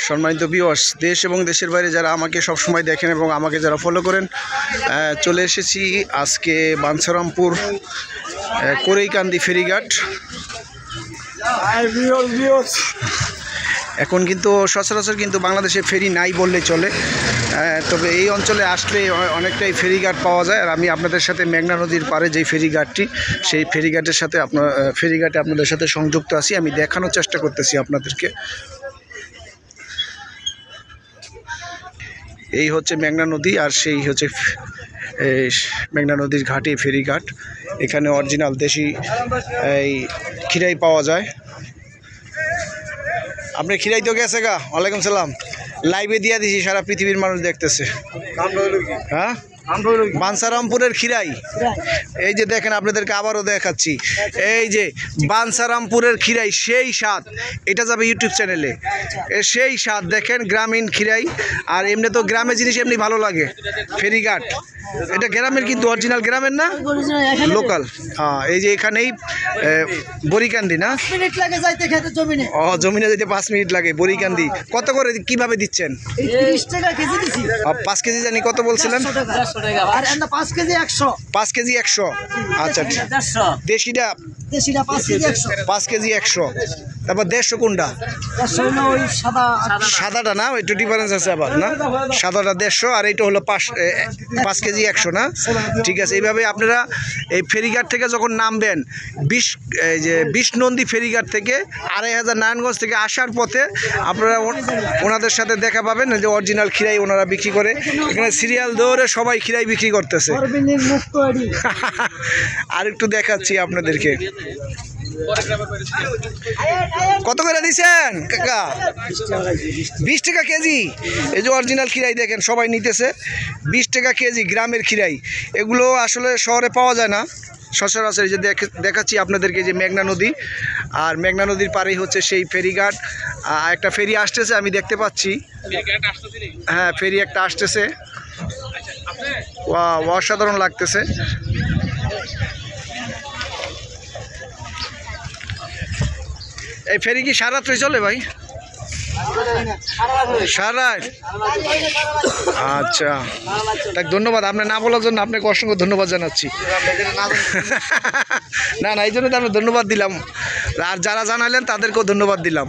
সম্মানিত ভিউয়ার্স, দেশ এবং দেশের বাইরে যারা আমাকে সব সময় দেখেন এবং আমাকে যারা ফলো করেন, চলে এসেছি আজকে বাঞ্ছারামপুর কোরেইকান্দি ফেরিঘাট। এখন কিন্তু সচরাচর কিন্তু বাংলাদেশে ফেরি নাই বললে চলে, তবে এই অঞ্চলে আসলে অনেকটাই ফেরিঘাট পাওয়া যায়। আর আমি আপনাদের সাথে মেঘনা নদীর পাড়ে যেই ফেরিঘাটটি, সেই ফেরিঘাটের সাথে ফেরিঘাটে আপনাদের সাথে সংযুক্ত আছি। আমি দেখানোর চেষ্টা করতেছি আপনাদেরকে। এই হচ্ছে মেঘনা নদী, আর সেই হচ্ছে মেঘনা নদীর ঘাটে ফেরিঘাট। এখানে অরিজিনাল দেশি এই খিরাই পাওয়া যায়। আপনি খিরাই তো গেছে গা? ওয়ালাইকুম সালাম। লাইভে দিয়ে দিছি, সারা পৃথিবীর মানুষ দেখতেছে। হ্যাঁ, বাঞ্ছারামপুরের খিরাই। এই যে দেখেন, আপনাদেরকে আবারও দেখাচ্ছি। এই যে বাঞ্ছারামপুরের খিরাই, সেই স্বাদ। এটা যাবে ইউটিউব চ্যানেলে, সেই স্বাদ। দেখেন গ্রামীণ খিরাই। আর এমনি তো গ্রামের জিনিস এমনি ভালো লাগে। ফেরিঘাট এটা গ্রামের, কিন্তু অরিজিনাল গ্রামের না, লোকাল। হ্যাঁ, এই যে এখানেই বরিকান্দি না, ও জমিনে যেতে 5 মিনিট লাগে। বরিকান্দি কত করে কিভাবে দিচ্ছেন? 5 কেজি জানি কত বলছিলেন? 5 কেজি 100। আচ্ছা, দেশিটা 5 কেজি 100। তারপর 150 কোনটা? সাদাটা না, একটু ডিফারেন্স আছে আবার না। সাদাটা 150 আর এইটা হলো 5 কেজি 100 না। ঠিক আছে, এইভাবে আপনারা এই ফেরিঘাট থেকে যখন নামবেন, 20 নন্দী ফেরিঘাট থেকে 2500 নারায়ণগঞ্জ থেকে আসার পথে আপনারা ওনাদের সাথে দেখা পাবেন যে অরিজিনাল খিরাই ওনারা বিক্রি করে। এখানে সিরিয়াল ধরে সবাই খিরাই বিক্রি করতেছে। আর একটু দেখাচ্ছি আপনাদেরকে। কত করে দিচ্ছেন কাকা? 20 টাকা কেজি। এই যে অরিজিনাল খিরাই দেখেন, সবাই নিতেছে 20 টাকা কেজি। গ্রামের খিরাই এগুলো আসলে শহরে পাওয়া যায় না সচরাচর। এই যে দেখাচ্ছি আপনাদেরকে যে মেঘনা নদী, আর মেঘনা নদীর পাড়েই হচ্ছে সেই ফেরিঘাট। একটা ফেরি আসতেছে, আমি দেখতে পাচ্ছি। হ্যাঁ, ফেরি একটা আসতেছে। অসাধারণ লাগতেছে। এই ফেরি কি সারা রাত্রে চলে ভাই? সারা? আচ্ছা, তাই ধন্যবাদ। আপনি না বলার জন্য আপনাকে অসংখ্য ধন্যবাদ জানাচ্ছি। না, এই জন্য তো আমি ধন্যবাদ দিলাম। আর যারা জানালেন তাদেরকেও ধন্যবাদ দিলাম।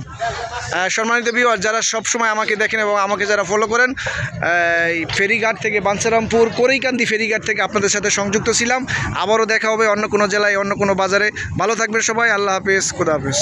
সম্মানিত ভিউয়ার, যারা সবসময় আমাকে দেখেন এবং আমাকে যারা ফলো করেন, এই ফেরিঘাট থেকে বাঞ্ছারামপুর কোরেইকান্দি ফেরিঘাট থেকে আপনাদের সাথে সংযুক্ত ছিলাম। আবারও দেখা হবে অন্য কোনো জেলায়, অন্য কোনো বাজারে। ভালো থাকবেন সবাই। আল্লাহ হাফেজ, খুদা হাফেজ।